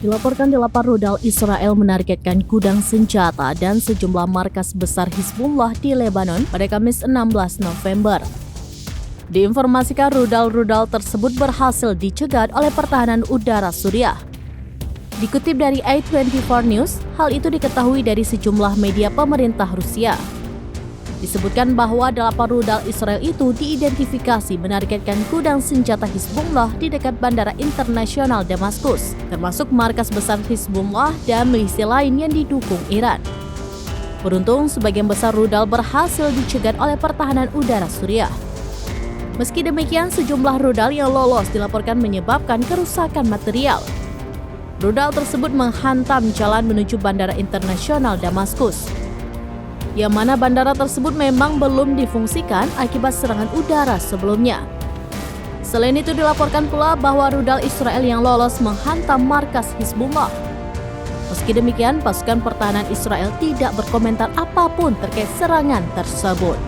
Dilaporkan 8 rudal Israel menargetkan gudang senjata dan sejumlah markas besar Hizbullah di Lebanon pada Kamis 16 November. Diinformasikan rudal-rudal tersebut berhasil dicegat oleh pertahanan udara Suriah. Dikutip dari A24 News, hal itu diketahui dari sejumlah media pemerintah Rusia. Disebutkan bahwa 8 rudal Israel itu diidentifikasi menargetkan gudang senjata Hizbullah di dekat Bandara Internasional Damaskus, termasuk markas besar Hizbullah dan milisi lain yang didukung Iran. Beruntung, sebagian besar rudal berhasil dicegat oleh pertahanan udara Suriah. Meski demikian, sejumlah rudal yang lolos dilaporkan menyebabkan kerusakan material. Rudal tersebut menghantam jalan menuju Bandara Internasional Damaskus, yang mana bandara tersebut memang belum difungsikan akibat serangan udara sebelumnya. Selain itu dilaporkan pula bahwa rudal Israel yang lolos menghantam markas Hizbullah. Meski demikian, pasukan pertahanan Israel tidak berkomentar apapun terkait serangan tersebut.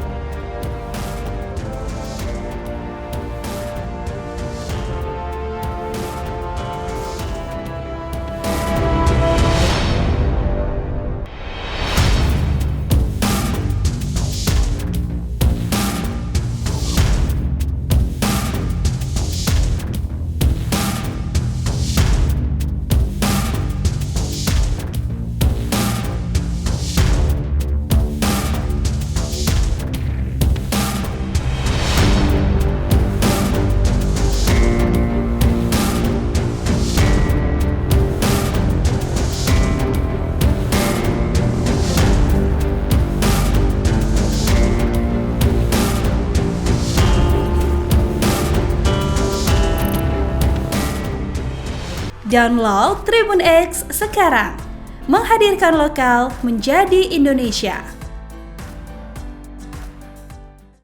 Download Tribun X sekarang, menghadirkan lokal menjadi Indonesia.